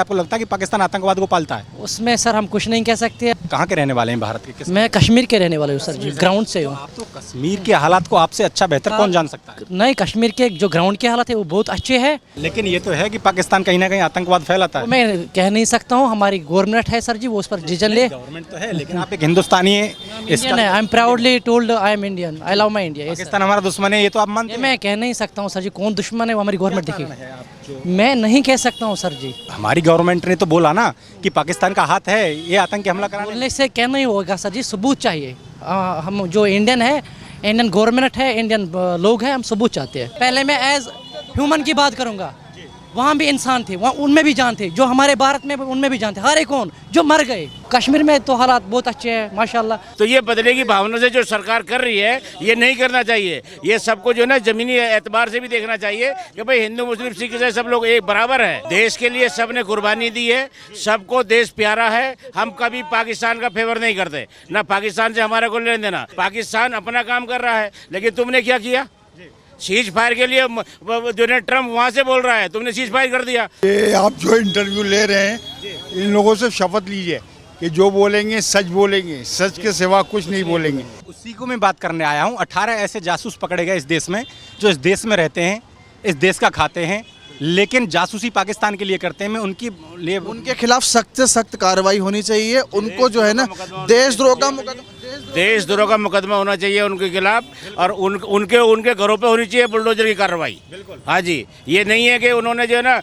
आपको लगता है कि पाकिस्तान आतंकवाद को पालता है? उसमें सर हम कुछ नहीं कह सकते। कहाँ के रहने वाले हैं भारत के? मैं कश्मीर के रहने वाला हूँ सर जी, ग्राउंड से हूँ। आप तो कश्मीर के हालात को आपसे अच्छा बेहतर कौन जान सकता है? नहीं, कश्मीर के जो ग्राउंड के हालात है वो बहुत अच्छे हैं। लेकिन ये तो है कि पाकिस्तान कहीं ना कहीं आतंकवाद फैलाता है। मैं कह नहीं सकता हूँ, हमारी गवर्नमेंट है सर जी, वो उस पर डिसीजन ले। गवर्नमेंट तो है, लेकिन आप एक हिंदुस्तानी है। इंडियन है, I am proudly told I am Indian, I love my India. Pakistan हमारा दुश्मन है, ये तो आप मानते हैं? मैं कह नहीं सकता हूँ सर जी, कौन दुश्मन है वो हमारी गवर्नमेंट देखी। मैं नहीं कह सकता हूँ सर जी। हमारी गवर्नमेंट ने तो बोला ना कि पाकिस्तान का हाथ है ये आतंकी हमला कराने। बोलने से क्या नहीं होगा सर जी, सबूत चाहिए। हम जो इंडियन है, इंडियन गवर्नमेंट है, इंडियन लोग हैं, हम सबूत चाहते हैं। पहले मैं एज ह्यूमन की बात करूंगा, वहाँ भी इंसान थे, वहाँ उनमें भी जान थे, जो हमारे भारत में उनमें भी जान थे, हर एक कौन जो मर गए। कश्मीर में तो हालात बहुत अच्छे हैं माशाल्लाह। तो ये बदले की भावना से जो सरकार कर रही है ये नहीं करना चाहिए। ये सबको जो है ना जमीनी एतबार से भी देखना चाहिए कि भाई हिंदू मुस्लिम सिख ईसाई सब लोग एक बराबर है। देश के लिए सब ने कुर्बानी दी है, सबको देश प्यारा है। हम कभी पाकिस्तान का फेवर नहीं करते, ना पाकिस्तान से हमारा को लेने देना। पाकिस्तान अपना काम कर रहा है, लेकिन तुमने क्या किया? सीज फायर के लिए जो है ट्रम्प वहाँ से बोल रहा है, तुमने सीज फायर कर दिया। ये आप जो इंटरव्यू ले रहे हैं, इन लोगों से शपथ लीजिए कि जो बोलेंगे सच बोलेंगे, सच के सिवा कुछ नहीं बोलेंगे। उसी को मैं बात करने आया हूँ। 18 ऐसे जासूस पकड़े गए इस देश में, जो इस देश में रहते हैं, इस देश का खाते हैं, लेकिन जासूसी पाकिस्तान के लिए करते हैं। मैं उनकी लिए उनके खिलाफ सख्त से सख्त कार्रवाई होनी चाहिए। उनको जो है ना देशद्रोह का मुकदमा होना चाहिए उनके खिलाफ, और उनके घरों पे होनी चाहिए बुलडोजर की कार्रवाई। हाँ जी, ये नहीं है कि उन्होंने जो है ना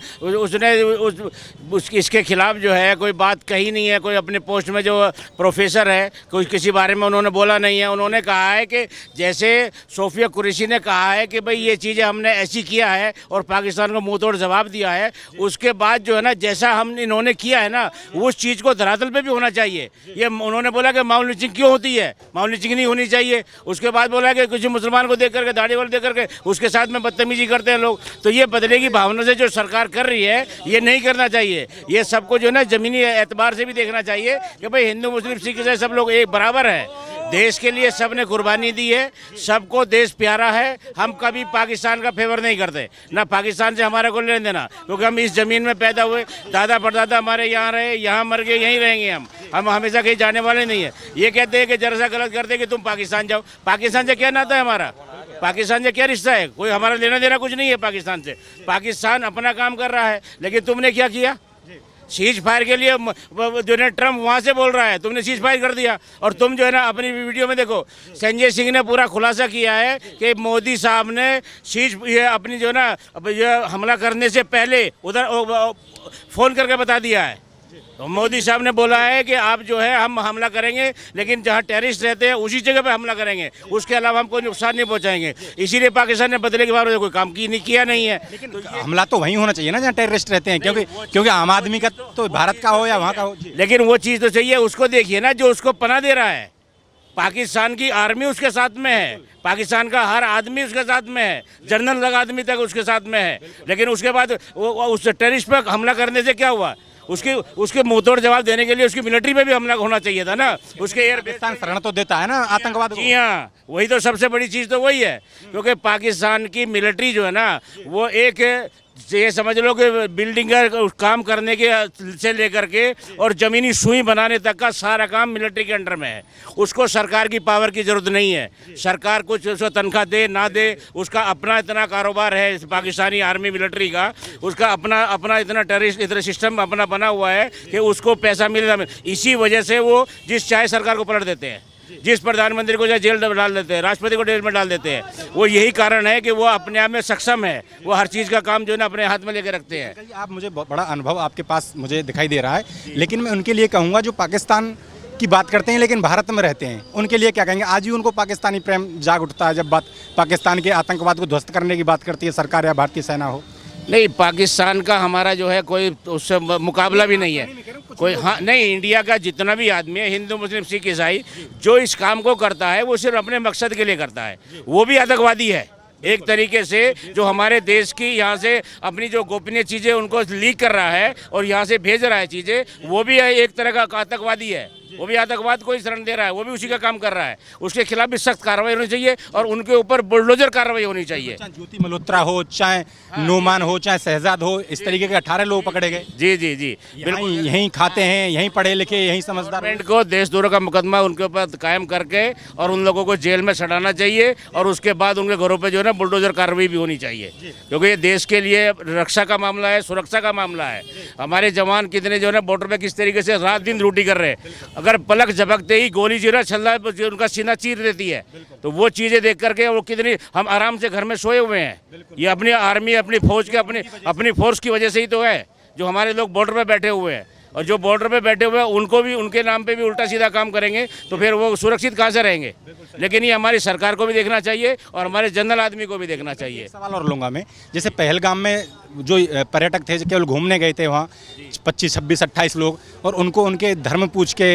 इसके खिलाफ जो है कोई बात कही नहीं है। कोई अपने पोस्ट में जो प्रोफेसर है, कोई किसी बारे में उन्होंने बोला नहीं है। उन्होंने कहा है कि जैसे सोफिया कुरैशी ने कहा है कि भाई ये चीज़ें हमने ऐसी किया है और पाकिस्तान को मुंह तोड़ जवाब दिया है। उसके बाद जो है ना जैसा हम इन्होंने किया है ना, उस चीज़ को धरातल पे भी होना चाहिए। ये उन्होंने बोला कि माउंट लिंचिंग क्यों होती है, माउंट लिंचिंग नहीं होनी चाहिए। उसके बाद बोला कि किसी मुसलमान को देख करके, दाढ़ी वाले देख करके उसके साथ में बदतमीजी करते हैं लोग। तो ये बदले की भावना से जो सरकार कर रही है ये नहीं करना चाहिए। ये सबको जो है ना जमीनी एतबार से भी देखना चाहिए कि भाई हिंदू मुस्लिम सिख ईसाई सब लोग एक बराबर है। देश के लिए सब ने कुर्बानी दी है, सबको देश प्यारा है। हम कभी पाकिस्तान का फेवर नहीं करते, ना पाकिस्तान से हमारा को लेने देना, क्योंकि हम इस ज़मीन में पैदा हुए, दादा परदादा हमारे यहाँ रहे, यहाँ मर गए, यहीं रहेंगे। हम हमेशा कहीं जाने वाले नहीं है। ये कहते हैं कि जरा सा गलत करते हैं कि तुम पाकिस्तान जाओ। पाकिस्तान से क्या नाता है हमारा? पाकिस्तान से क्या रिश्ता है? कोई हमारा लेना देना कुछ नहीं है पाकिस्तान से। पाकिस्तान अपना काम कर रहा है, लेकिन तुमने क्या किया? सीज फायर के लिए जो है ट्रम्प वहाँ से बोल रहा है, तुमने सीज फायर कर दिया। और तुम जो है ना अपनी वीडियो में देखो, संजय सिंह ने पूरा खुलासा किया है कि मोदी साहब ने ये अपनी जो है ना ये हमला करने से पहले उधर फ़ोन करके बता दिया है। तो मोदी साहब ने बोला है कि आप जो है हम हमला करेंगे, लेकिन जहां टेररिस्ट रहते हैं उसी जगह पे हमला करेंगे, उसके अलावा हम कोई नुकसान नहीं पहुंचाएंगे। इसीलिए पाकिस्तान ने बदले के बारे में कोई काम किया नहीं है। लेकिन तो हमला तो वहीं होना चाहिए ना जहाँ टेररिस्ट रहते हैं, क्योंकि आम आदमी का तो भारत का हो या वहाँ का हो। लेकिन वो चीज़ तो चाहिए, उसको देखिए ना जो उसको पनाह दे रहा है। पाकिस्तान की आर्मी उसके साथ में है, पाकिस्तान का हर आदमी उसके साथ में है, जनरल तक आदमी तक उसके साथ में है। लेकिन उसके बाद उस टेररिस्ट पर हमला करने से क्या हुआ? उसके मुंहतोड़ जवाब देने के लिए उसकी मिलिट्री पे भी हमला होना चाहिए था ना। उसके एयर पाकिस्तान शरण तो देता है ना आतंकवाद को। जी हाँ, वही तो सबसे बड़ी चीज़ तो वही है, क्योंकि पाकिस्तान की मिलिट्री जो है ना वो एक ये समझ लो कि बिल्डिंग का काम करने के से लेकर के और ज़मीनी सुई बनाने तक का सारा काम मिलिट्री के अंडर में है। उसको सरकार की पावर की ज़रूरत नहीं है। सरकार कुछ उसको तनख्वाह दे ना दे, उसका अपना इतना कारोबार है पाकिस्तानी आर्मी मिलिट्री का, उसका अपना इतना टेररिस्ट इतना सिस्टम अपना बना हुआ है कि उसको पैसा मिलेगा। इसी वजह से वो जिस चाहे सरकार को पलट देते हैं, जिस प्रधानमंत्री को चाहे जेल डाल देते हैं, राष्ट्रपति को जेल में डाल देते हैं। वो यही कारण है कि वो अपने आप में सक्षम है, वो हर चीज़ का काम जो है ना अपने हाथ में लेके रखते हैं। आप मुझे बड़ा अनुभव आपके पास मुझे दिखाई दे रहा है, लेकिन मैं उनके लिए कहूँगा जो पाकिस्तान की बात करते हैं लेकिन भारत में रहते हैं, उनके लिए क्या कहेंगे? आज भी उनको पाकिस्तानी प्रेम जाग उठता है जब बात पाकिस्तान के आतंकवाद को ध्वस्त करने की बात करती है सरकार या भारतीय सेना हो? नहीं, पाकिस्तान का हमारा जो है कोई उससे मुकाबला भी नहीं है कोई। हाँ नहीं, इंडिया का जितना भी आदमी है, हिंदू मुस्लिम सिख ईसाई, जो इस काम को करता है वो सिर्फ अपने मकसद के लिए करता है, वो भी आतंकवादी है एक तरीके से। जो हमारे देश की यहाँ से अपनी जो गोपनीय चीज़ें उनको लीक कर रहा है और यहाँ से भेज रहा है चीज़ें, वो भी एक तरह का आतंकवादी है। वो भी आतंकवाद को ही शरण दे रहा है, वो भी उसी का काम कर रहा है। उसके खिलाफ भी सख्त कार्रवाई होनी चाहिए और उनके ऊपर बुलडोजर कार्रवाई होनी चाहिए। चाहे ज्योति मल्होत्रा हो, चाहे नोमान हो, चाहे शहजाद हो, इस तरीके के 18 लोग पकड़े गए। जी जी जी, बिल्कुल। यहीं खाते हैं, यहीं पढ़े लिखे, यहीं समझदार। गवर्नमेंट को देशद्रोह का मुकदमा उनके ऊपर कायम करके और उन लोगों को जेल में सड़ाना चाहिए और उसके बाद उनके घरों पे जो है ना बुलडोजर कार्रवाई भी होनी चाहिए, क्योंकि ये देश के लिए रक्षा का मामला है, सुरक्षा का मामला है। हमारे जवान कितने जो है ना बॉर्डर पे किस तरीके से रात दिन ड्यूटी कर रहे हैं, अगर पलक झपकते ही गोली जो है छल्ला उनका सीना चीर देती है, तो वो चीज़ें देख करके वो कितनी, हम आराम से घर में सोए हुए हैं। ये अपनी आर्मी, अपनी फौज के, अपनी फोर्स की वजह से ही तो है जो हमारे लोग बॉर्डर पे बैठे हुए हैं। और जो बॉर्डर पे बैठे हुए हैं उनको भी, उनके नाम पे भी उल्टा सीधा काम करेंगे तो फिर वो सुरक्षित कहाँ से रहेंगे। लेकिन ये हमारी सरकार को भी देखना चाहिए और हमारे जनरल आदमी को भी देखना चाहिए। सवाल और लूँगा मैं, जैसे पहलगाम में जो पर्यटक थे जो केवल घूमने गए थे वहाँ 25, 26, 28 लोग, और उनको उनके धर्म पूछ के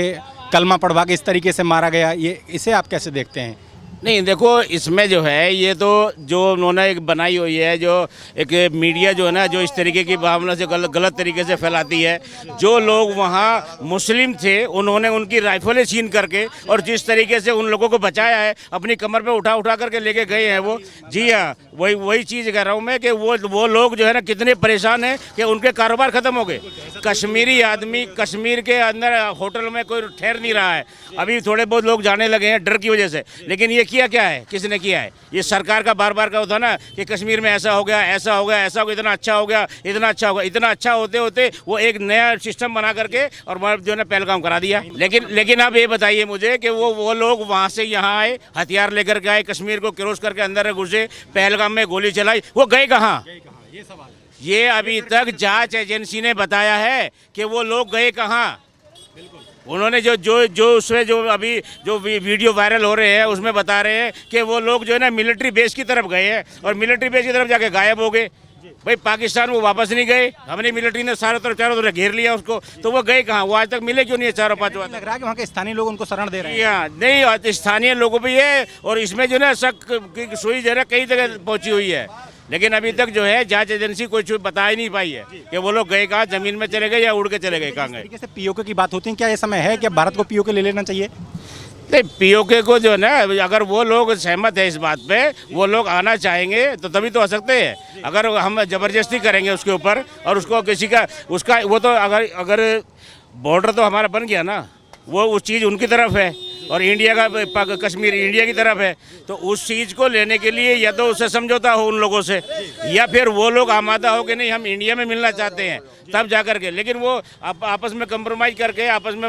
कलमा पढ़वा के इस तरीके से मारा गया, ये इसे आप कैसे देखते हैं? नहीं देखो, इसमें जो है ये तो जो उन्होंने एक बनाई हुई है, जो एक मीडिया जो है ना, जो इस तरीके की भावना से गलत तरीके से फैलाती है। जो लोग वहाँ मुस्लिम थे उन्होंने उनकी राइफलें छीन करके और जिस तरीके से उन लोगों को बचाया है, अपनी कमर पे उठा करके लेके गए हैं वो। जी हाँ, वही चीज़ कह रहा हूँ मैं कि वो लोग जो है ना कितने परेशान हैं कि उनके कारोबार ख़त्म हो गए। कश्मीरी आदमी कश्मीर के अंदर होटल में कोई ठहर नहीं रहा है। अभी थोड़े बहुत लोग जाने लगे हैं डर की वजह से, लेकिन ये किया क्या है, किसने किया है? ये सरकार का बार बार का होता ना कि कश्मीर में ऐसा हो गया, ऐसा हो गया, ऐसा हो गया, इतना अच्छा हो गया, इतना अच्छा हो गया। इतना अच्छा होते होते वो एक नया सिस्टम बना करके और जो है पहलगाम करा दिया। लेकिन आप ये बताइए मुझे कि वो लोग वहाँ से यहाँ आए, हथियार लेकर के आए, कश्मीर को क्रॉस करके अंदर घुसे, पहलगाम में गोली चलाई, वो गए कहाँ? ये अभी तक जांच एजेंसी ने बताया है कि वो लोग गए कहाँ। उन्होंने जो उसमें जो अभी जो वीडियो वायरल हो रहे हैं उसमें बता रहे हैं कि वो लोग जो है ना मिलिट्री बेस की तरफ गए हैं और मिलिट्री बेस की तरफ जाके गायब हो गए। भाई पाकिस्तान वो वापस नहीं गए, हमने मिलिट्री ने चारों तरफ घेर लिया उसको, तो वो गए कहाँ? वो आज तक मिले क्यों नहीं है? चारों पाँच लग रहा है कि वहाँ के स्थानीय लोग उनको शरण दे रहे हैं। हाँ, नहीं, स्थानीय लोगों भी है और इसमें जो है शक की सुई जो है कई जगह पहुँची हुई है, लेकिन अभी तक जो है जांच एजेंसी कोई बता ही नहीं पाई है कि वो लोग गए कहाँ, जमीन में चले गए या उड़ के चले गए कहाँ गए। से पीओके की बात होती है, क्या ये समय है कि भारत को पीओके ले लेना चाहिए? नहीं, पीओके को जो है ना, अगर वो लोग सहमत है इस बात पे, वो लोग आना चाहेंगे तो तभी तो आ सकते हैं। अगर हम जबरदस्ती करेंगे उसके ऊपर और उसको किसी का उसका वो तो अगर बॉर्डर तो हमारा बन गया ना, वो उस चीज़ उनकी तरफ है और इंडिया का कश्मीर इंडिया की तरफ है, तो उस चीज़ को लेने के लिए या तो उससे समझौता हो उन लोगों से, या फिर वो लोग आमादा हो कि नहीं हम इंडिया में मिलना चाहते हैं तब जा करके। लेकिन वो आपस में कंप्रोमाइज़ करके, आपस में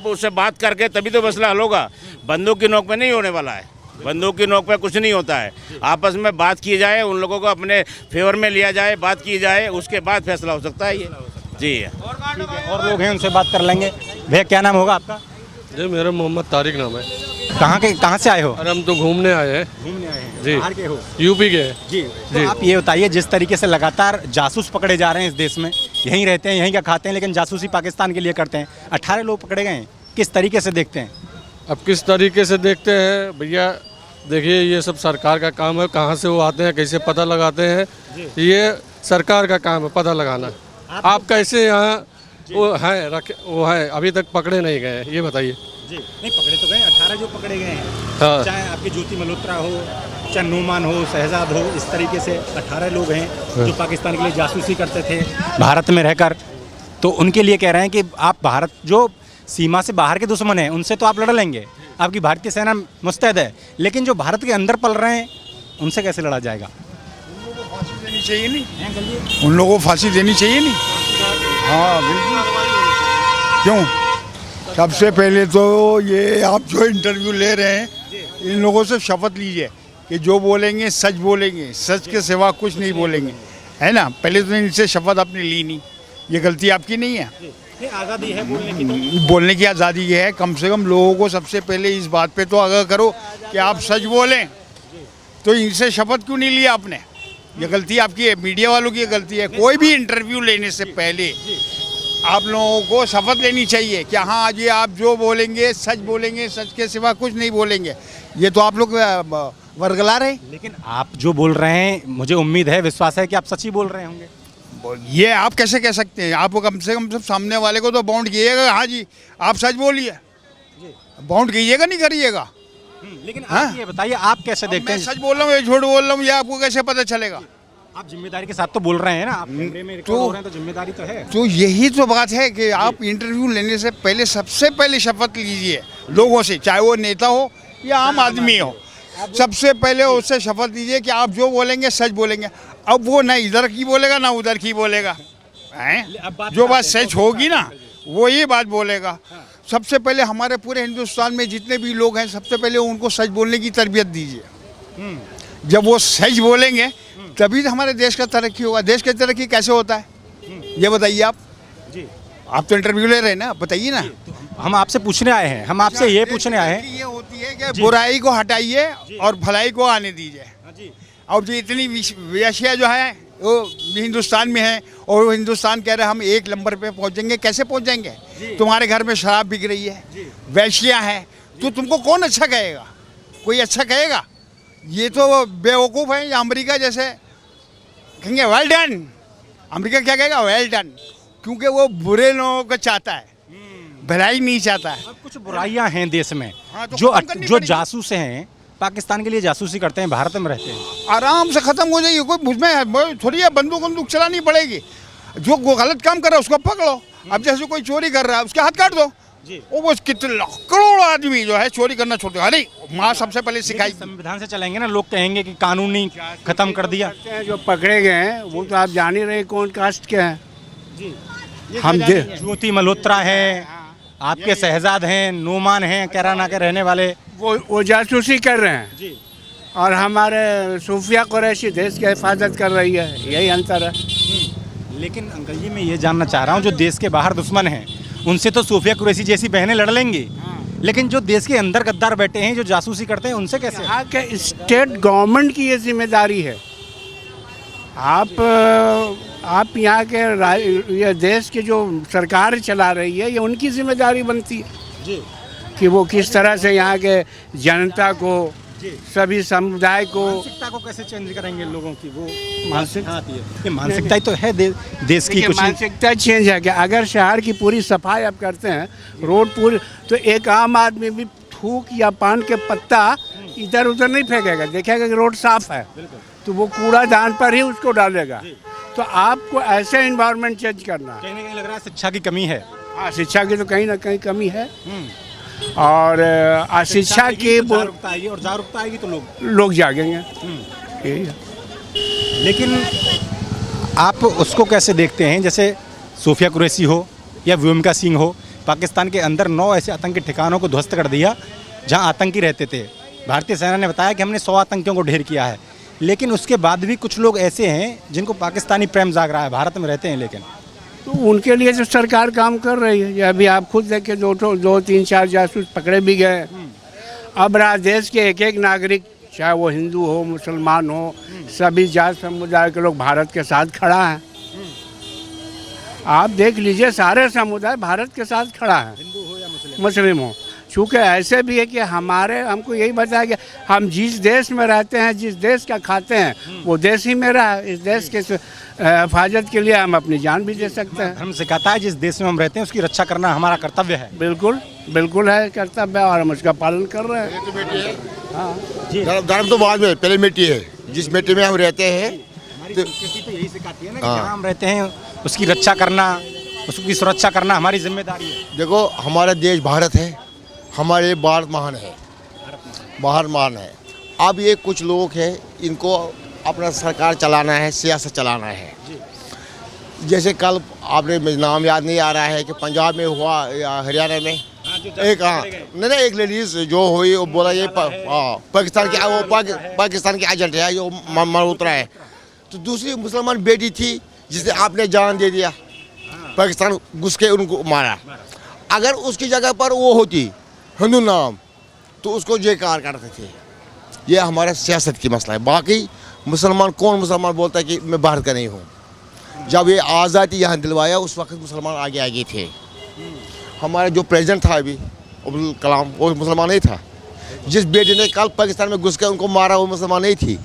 उससे बात करके तभी तो मसला हल होगा। बंदूक की नोक पे नहीं होने वाला है, बंदूक की नोक पे कुछ नहीं होता है। आपस में बात की जाए, उन लोगों को अपने फेवर में लिया जाए, बात की जाए, उसके बाद फैसला हो सकता है ये। जी और लोग हैं, उनसे बात कर लेंगे। भैया क्या नाम होगा आपका? जी मेरा मोहम्मद तारिक नाम है। कहाँ से आए हो? अरे हम तो घूमने आए हैं। घूमने आए हैं। जी। बाहर के हो? यूपी के हैं। जी। तो आप ये बताइए, जिस तरीके से लगातार जासूस पकड़े जा रहे हैं इस देश में, यहीं रहते हैं, यहीं का खाते हैं, लेकिन जासूसी पाकिस्तान के लिए करते हैं, 18 लोग पकड़े गए हैं, किस तरीके से देखते हैं? अब किस तरीके से देखते हैं भैया, देखिए ये सब सरकार का काम है, कहाँ से वो आते हैं, कैसे पता लगाते हैं, ये सरकार का काम है पता लगाना। आप कैसे यहाँ वो है अभी तक पकड़े नहीं गए, ये बताइए। जी नहीं, पकड़े तो गए, 18 जो पकड़े गए हैं। हाँ। चाहे आपकी ज्योति मल्होत्रा हो, चाहे नोमान हो, शहजाद हो, इस तरीके से 18 लोग हैं जो पाकिस्तान के लिए जासूसी करते थे भारत में रहकर। तो उनके लिए कह रहे हैं कि आप भारत जो सीमा से बाहर के दुश्मन हैं उनसे तो आप लड़ लेंगे, आपकी भारतीय सेना मुस्तैद है, लेकिन जो भारत के अंदर पल रहे हैं उनसे कैसे लड़ा जाएगा? देनी चाहिए नहीं, उन लोगों को फांसी देनी चाहिए नहीं। हाँ बिल्कुल। क्यों? सबसे पहले तो ये आप जो इंटरव्यू ले रहे हैं, इन लोगों से शपथ लीजिए कि जो बोलेंगे सच बोलेंगे, सच के सिवा कुछ नहीं बोलेंगे, है ना। पहले तो इनसे शपथ आपने ली नहीं, ये गलती आपकी नहीं है। आज़ादी है बोलने की, बोलने की आज़ादी है। कम से कम लोगों को सबसे पहले इस बात पे तो आगाह करो कि आप सच बोलें। तो इनसे शपथ क्यों नहीं लिया आपने? ये गलती आपकी है, मीडिया वालों की गलती है। कोई भी इंटरव्यू लेने से पहले आप लोगों को शपथ लेनी चाहिए कि हाँ आज ये आप जो बोलेंगे सच बोलेंगे, सच के सिवा कुछ नहीं बोलेंगे। ये तो आप लोग वर्गला रहे हैं। लेकिन आप जो बोल रहे हैं, मुझे उम्मीद है, विश्वास है कि आप सच ही बोल रहे होंगे। ये आप कैसे कह सकते हैं? आप कम से कम सब सामने वाले को तो बाउंड कीजिएगा। हाँ जी, आप सच बोलिए, बाउंड कीजिएगा नहीं करिएगा। लेकिन हाँ? आप ये बताइए, आप कैसे देखते मैं हैं? सच बोल रहा हूँ, ये झूठ बोल रहा हूँ, ये आपको कैसे पता चलेगा? आप जिम्मेदारी के साथ तो बोल रहे हैं ना, आप कैमरे में रिकॉर्ड हो रहे हैं तो जिम्मेदारी तो है। तो यही तो बात है कि आप इंटरव्यू लेने से पहले सबसे पहले शपथ लीजिए लोगों से, चाहे वो नेता हो या आम आदमी हो। सबसे पहले उससे शपथ लीजिए कि आप जो बोलेंगे सच बोलेंगे। अब वो ना इधर की बोलेगा ना उधर की बोलेगा, हैं? जो बात सच होगी ना वो ही बात बोलेगा। सबसे पहले हमारे पूरे हिंदुस्तान में जितने भी लोग हैं, सबसे पहले उनको सच बोलने की तरबियत दीजिए। जब वो सच बोलेंगे तभी तो हमारे देश का तरक्की होगा। देश की तरक्की कैसे होता है ये बताइए आप। जी, आप तो इंटरव्यू ले रहे हैं ना, बताइए ना। हम आपसे पूछने आए हैं, हम आपसे ये पूछने आए हैं। ये होती है कि बुराई को हटाइए और भलाई को आने दीजिए। अब जो इतनी विषय जो है वो हिंदुस्तान में है, और वो हिंदुस्तान कह रहे हैं हम 1 नंबर पे पहुंचेंगे। कैसे पहुंचेंगे? तुम्हारे घर में शराब बिक रही है, वैश्यां हैं, तो तुमको कौन अच्छा कहेगा? कोई अच्छा कहेगा? ये तो बेवकूफ़ है। या अमेरिका जैसे कहेंगे वेल डन, अमेरिका क्या कहेगा? वेल डन, क्योंकि वो बुरे लोगों को चाहता है, भलाई नहीं चाहता है। अब कुछ बुराइयां हैं देश में, हाँ, तो जो खत्म करनी जो पड़ेगी। जासूस हैं, पाकिस्तान के लिए जासूसी करते हैं, भारत में रहते हैं। आराम से ख़त्म हो जाएगी। कोई मुझमें थोड़ी है बंदूक चलानी पड़ेगी। जो गलत काम कर रहा है उसको पकड़ो। अब जैसे कोई चोरी कर रहा है उसके हाथ काट दो। वो बस कितने करोड़ों आदमी जो है चोरी करना छोड़ दो। अरे माँ सबसे पहले सिखाई। संविधान से चलेंगे ना, लोग कहेंगे कि कानूनी खत्म कर दिया। जो पकड़े गए हैं वो तो आप जान ही रहे कौन कास्ट के हैं। ज्योति मल्होत्रा है, आपके शहजाद हैं, नोमान हैं, कैराना के रहने वाले। वो जासूसी कर रहे हैं और हमारे सूफिया कुरैशी देश की हिफाजत कर रही है, यही अंतर है। लेकिन अंकल जी, मैं ये जानना चाह रहा हूँ, जो देश के बाहर दुश्मन हैं उनसे तो सूफिया कुरैशी जैसी बहनें लड़ लेंगी, लेकिन जो देश के अंदर गद्दार बैठे हैं, जो जासूसी करते हैं, उनसे कैसे? यहाँ के स्टेट गवर्नमेंट की ये जिम्मेदारी है। आप यहाँ के ये देश की जो सरकार चला रही है, ये उनकी जिम्मेदारी बनती है जी, कि वो किस तरह से यहाँ के जनता को, सभी समुदाय को मानसिकता को कैसे चेंज करेंगे लोगों की, वो मानसिकता आती है। ये मानसिकता ही तो है देश की। देखिए, कुछ मानसिकता चेंज है कि अगर शहर की पूरी सफाई आप करते हैं, रोड पूरी, तो एक आम आदमी भी थूक या पान के पत्ता इधर उधर नहीं फेंकेगा, देखेगा कि रोड साफ है तो वो कूड़ादान पर ही उसको डालेगा। तो आपको ऐसे एनवायरनमेंट चेंज करना है। कहीं ना कहीं लग रहा है शिक्षा की कमी है। हाँ, शिक्षा की तो कहीं ना कहीं कमी है। और शिक्षा की जागरूकता आएगी, और जागरूकता आएगी तो लोग जागेंगे। यही है। लेकिन आप उसको कैसे देखते हैं, जैसे सूफिया कुरैशी हो या व्योमिका सिंह हो, पाकिस्तान के अंदर 9 ऐसे आतंकी ठिकानों को ध्वस्त कर दिया जहां आतंकी रहते थे। भारतीय सेना ने बताया कि हमने 100 आतंकियों को ढेर किया है, लेकिन उसके बाद भी कुछ लोग ऐसे हैं जिनको पाकिस्तानी प्रेम जाग रहा है, भारत में रहते हैं लेकिन। तो उनके लिए तो सरकार काम कर रही है। ये अभी आप खुद देखें, 2, 3, 4 जासूस पकड़े भी गए। अब देश के एक नागरिक, चाहे वो हिंदू हो, मुसलमान हो, सभी जात समुदाय के लोग भारत के साथ खड़ा हैं। आप देख लीजिए, सारे समुदाय भारत के साथ खड़ा है, हिंदू हो या मुस्लिम हो। चूँकि ऐसे भी है कि हमको यही बताया कि हम जिस देश में रहते हैं, जिस देश का खाते हैं, वो देश ही मेरा है। इस देश के हिफाजत के लिए हम अपनी जान भी दे सकते हैं। धर्म सिखाता है जिस देश में हम रहते हैं उसकी रक्षा करना हमारा कर्तव्य है। बिल्कुल बिल्कुल है कर्तव्य, और हम उसका पालन कर रहे हैं। धर्म तो बाद में, पहले मिट्टी है। जिस मिट्टी में हम रहते हैं, हमारी संस्कृति तो यही सिखाती है ना कि जहाँ हम रहते हैं उसकी रक्षा करना, उसकी सुरक्षा करना हमारी जिम्मेदारी है। देखो हमारा देश भारत है, हमारे भारत महान है, भारत महान है। अब ये कुछ लोग हैं, इनको अपना सरकार चलाना है, सियासत चलाना है। जैसे कल आपने नाम याद नहीं आ रहा है कि पंजाब में हुआ या हरियाणा में एक एक लेडीज जो हुई, वो बोला ये पाकिस्तान के, वो पाकिस्तान के एजेंट है, जो मल्होत्रा है। तो दूसरी मुसलमान बेटी थी जिसे आपने जान दे दिया, पाकिस्तान घुस के उनको मारा। अगर उसकी जगह पर वो होती हिंदू नाम, तो उसको जयकार करते थे। ये हमारा सियासत की मसला है। बाकी मुसलमान, कौन मुसलमान बोलता है कि मैं भारत का नहीं हूँ? जब ये आज़ादी यहाँ दिलवाया उस वक्त मुसलमान आगे आगे थे। हमारा जो प्रेसिडेंट था अभी, अब्दुल कलाम, वो मुसलमान नहीं था। जिस बेटे ने कल पाकिस्तान में घुस के उनको मारा, वो मुसलमान नहीं थी।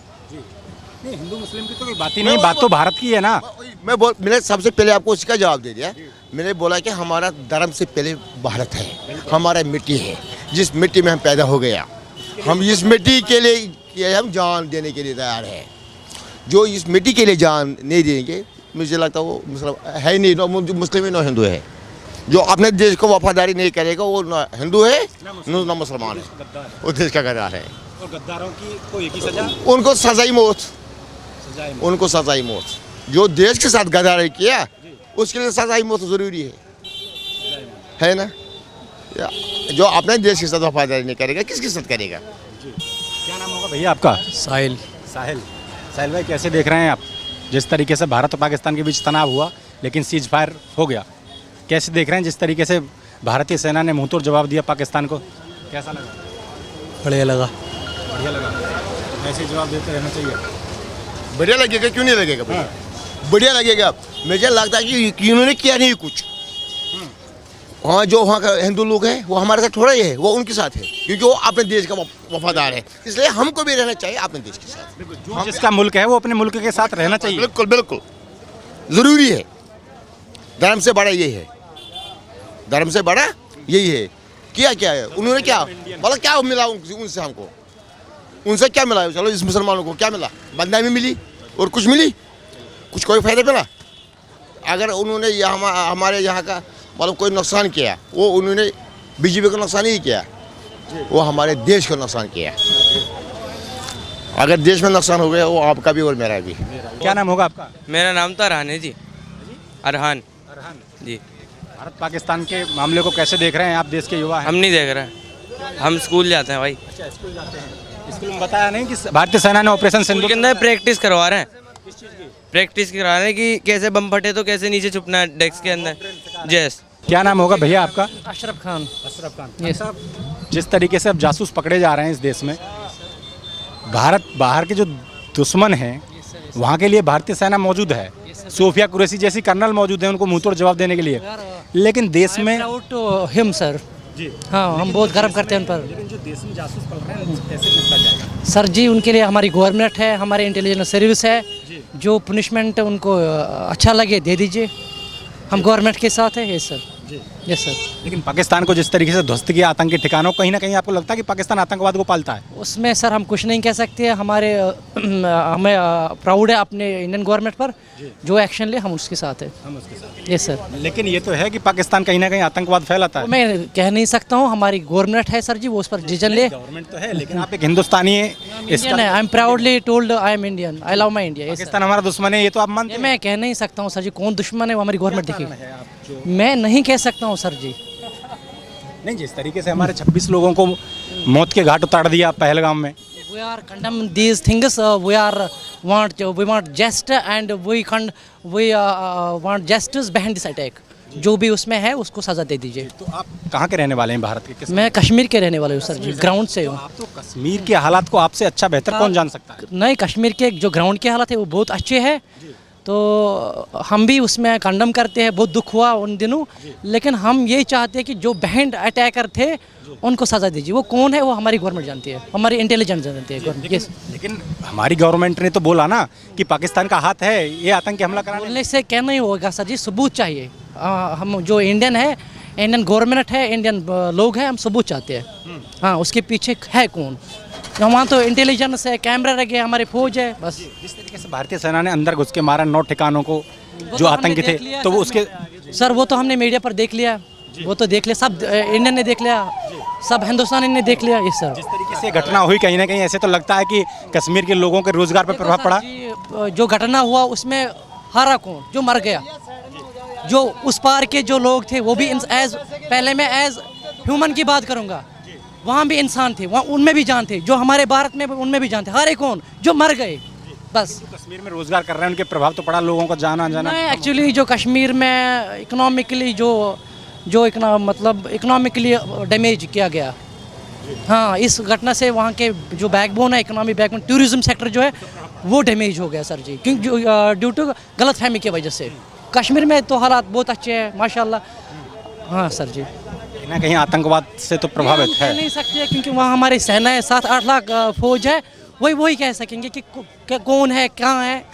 हिंदू मुस्लिम की तो कोई बात ही नहीं, बात तो भारत की है ना। मैंने सबसे पहले आपको उसका जवाब दे दिया। मैंने बोला कि हमारा धर्म से पहले भारत है, हमारा मिट्टी है, जिस मिट्टी में हम पैदा हो गया, हम इस मिट्टी के लिए हम जान देने के लिए तैयार है। जो इस मिट्टी के लिए जान नहीं देंगे, मुझे लगता है वो मुस्लिम है ही नहीं, मुस्लिम ही ना हिंदू है। जो अपने देश को वफादारी नहीं करेगा वो ना हिंदू है ना मुसलमान है, वो देश का गद्दार है। और गद्दारों की कोई एक ही सजा, उनको सजाई मौत, उनको सजाई मौत। जो देश के साथ गद्दारी किया उसके लिए सजाई मौत जरूरी है ना। जो अपने देश के साथ वफादारी नहीं करेगा किसके साथ करेगा। क्या नाम होगा भैया आपका? साहिल। साहिल। साहिल भाई, कैसे देख रहे हैं आप जिस तरीके से भारत और पाकिस्तान के बीच तनाव हुआ लेकिन सीज फायर हो गया, कैसे देख रहे हैं जिस तरीके से भारतीय सेना ने मुंहतोड़ जवाब दिया पाकिस्तान को, कैसा लगा? बढ़िया लगा। बढ़िया लगा। ऐसे जवाब देते रहना चाहिए। बढ़िया लगेगा, क्यों नहीं लगेगा? बढ़िया लगेगा। मुझे लगता है कि इन्होंने किया नहीं कुछ। हाँ, जो वहाँ का हिंदू लोग हैं वो हमारे साथ थोड़ा ही है, वो उनके साथ है, क्योंकि वो अपने देश का वफादार है। इसलिए हमको भी रहना चाहिए अपने देश के साथ। जो जिसका मुल्क है वो अपने मुल्क के साथ रहना चाहिए। बिल्कुल बिल्कुल ज़रूरी है। धर्म से बड़ा यही है, धर्म से बड़ा यही है। किया क्या है उन्होंने, क्या मतलब क्या मिला उनसे, हमको उनसे क्या मिला? चलो इस मुसलमानों को क्या मिला? बदनामी मिली और कुछ मिली? कुछ कोई फायदा मिला? अगर उन्होंने हमारे यहाँ का मतलब कोई नुकसान किया, वो उन्होंने बीजेपी का नुकसान ही किया, वो हमारे देश का नुकसान किया। अगर देश में नुकसान हो गया वो आपका भी और मेरा भी। क्या नाम होगा आपका? मेरा नाम तो अरहान है जी। अरहान जी। भारत पाकिस्तान के मामले को कैसे देख रहे हैं आप? देश के युवा हैं। हम नहीं देख रहे, हम स्कूल जाते हैं भाई। अच्छा, स्कूल जाते हैं। स्कूल में बताया नहीं कि भारतीय सेना ने ऑपरेशन स्कूल सिंदूर के अंदर प्रैक्टिस करवा रहे हैं। प्रैक्टिस करा रहे हैं कि कैसे बम फटे तो कैसे नीचे छुपना है डेस्क के अंदर। जैस। क्या नाम होगा भैया आपका? अशरफ खान। अशरफ खान। ये सब जिस तरीके से अब जासूस पकड़े जा रहे हैं इस देश में, भारत बाहर के जो दुश्मन हैं वहाँ के लिए भारतीय सेना मौजूद है। सोफिया कुरैशी जैसी कर्नल मौजूद है उनको मुंहतोड़ जवाब देने के लिए, लेकिन देश में हिम सर जी, हाँ, हम बहुत गर्व करते हैं उन पर। लेकिन जो देश में जासूस पकड़ रहे हैं कैसे निपटा जाएगा? सर जी, उनके लिए हमारी गवर्नमेंट है, हमारे इंटेलिजेंस सर्विस है, जो पनिशमेंट उनको अच्छा लगे दे दीजिए। हम गवर्नमेंट के साथ है। Yes sir. Yes sir. लेकिन पाकिस्तान को जिस तरीके से ध्वस्त किया आतंकी ठिकानों, कहीं ना कहीं आपको लगता है कि पाकिस्तान आतंकवाद को पालता है? उसमें सर हम कुछ नहीं कह सकते। हमारे हमें प्राउड है अपने इंडियन गवर्नमेंट पर, जो एक्शन ले हम उसके साथ है। हम उसके साथ। Yes sir. लेकिन ये तो है कि पाकिस्तान कहीं ना कहीं आतंकवाद फैलाता है। मैं कह नहीं सकता हूँ, हमारी गवर्नमेंट है सर जी, वो उस पर डिसीजन ले। गवर्नमेंट तो है, लेकिन आप एक हिंदुस्तानी है। इंडियन है। I am proudly told I am Indian. I love my India. Pakistan हमारा दुश्मन है, ये तो आप मानते हैं? मैं कह नहीं सकता हूँ सर जी, कौन दुश्मन है वो हमारी गवर्नमेंट देखेगी। मैं नहीं कह सकता हूँ सर जी। नहीं, जिस तरीके से हमारे 26 लोगों को मौत के घाट उतार दिया पहलगाम में। We are condemn these things. We want justice and we want justice behind this attack. जो भी उसमें है उसको सजा दे दीजिए। तो आप कहाँ के रहने वाले हैं भारत के? मैं कश्मीर के रहने वाला हूँ सर जी, ग्राउंड से हूँ। आप तो कश्मीर के हालात को आपसे अच्छा बेहतर कौन जान सकता है? नहीं, कश्मीर के जो ग्राउंड के हालात है वो बहुत अच्छे हैं, तो हम भी उसमें कंडम करते हैं। बहुत दुख हुआ उन दिनों, लेकिन हम यही चाहते हैं कि जो बैंड अटैकर थे उनको सजा दीजिए। वो कौन है वो हमारी गवर्नमेंट जानती है, हमारी इंटेलिजेंस जानती है। लेकिन हमारी गवर्नमेंट ने तो बोला ना कि पाकिस्तान का हाथ है ये आतंकी हमला कराने। बोलने से क्या नहीं होगा सर जी, सबूत चाहिए। हम जो इंडियन है, इंडियन गवर्नमेंट है, इंडियन लोग हैं, हम सबूत चाहते हैं। हाँ, उसके पीछे है कौन? वहाँ तो इंटेलिजेंस है, कैमरा लगे, हमारी फौज है। बस जिस तरीके से भारतीय सेना ने अंदर घुस के मारा 9 ठिकानों को जो आतंकी थे, तो वो उसके सर वो तो हमने मीडिया पर देख लिया, वो तो देख लिया, सब इंडियन ने देख लिया, सब हिंदुस्तानी ने देख लिया। ये सर जिस तरीके से घटना हुई, कहीं ना कहीं ऐसे तो लगता है कि कश्मीर के लोगों के रोजगार पर प्रभाव पड़ा। जो घटना हुआ उसमें हारा कौन? जो मर गया। जो उस पार के जो लोग थे वो भी पहले मैं एज ह्यूमन की बात करूँगा, वहाँ भी इंसान थे, वहाँ उनमें भी जान थे। जो हमारे भारत में उनमें भी जान थे। हारे कौन? जो मर गए। बस कश्मीर में रोजगार कर रहे हैं, उनके प्रभाव तो पड़ा, लोगों को जाना एक्चुअली जो कश्मीर में इकोनॉमिकली मतलब इकोनॉमिकली डैमेज किया गया। हाँ, इस घटना से वहाँ के जो बैकबोन है, इकोनॉमिक बैकबोन, टूरिज्म सेक्टर जो है वो डैमेज हो गया सर जी, क्योंकि ड्यू टू गलतफहमी की वजह से। कश्मीर में तो हालात बहुत अच्छे हैं माशाल्लाह। हाँ सर जी, कहीं ना कहीं आतंकवाद से तो प्रभावित है। नहीं सकते क्योंकि वहाँ हमारी सेना है, 7-8 लाख फौज है, वही कह सकेंगे कि कौन है, कहाँ है।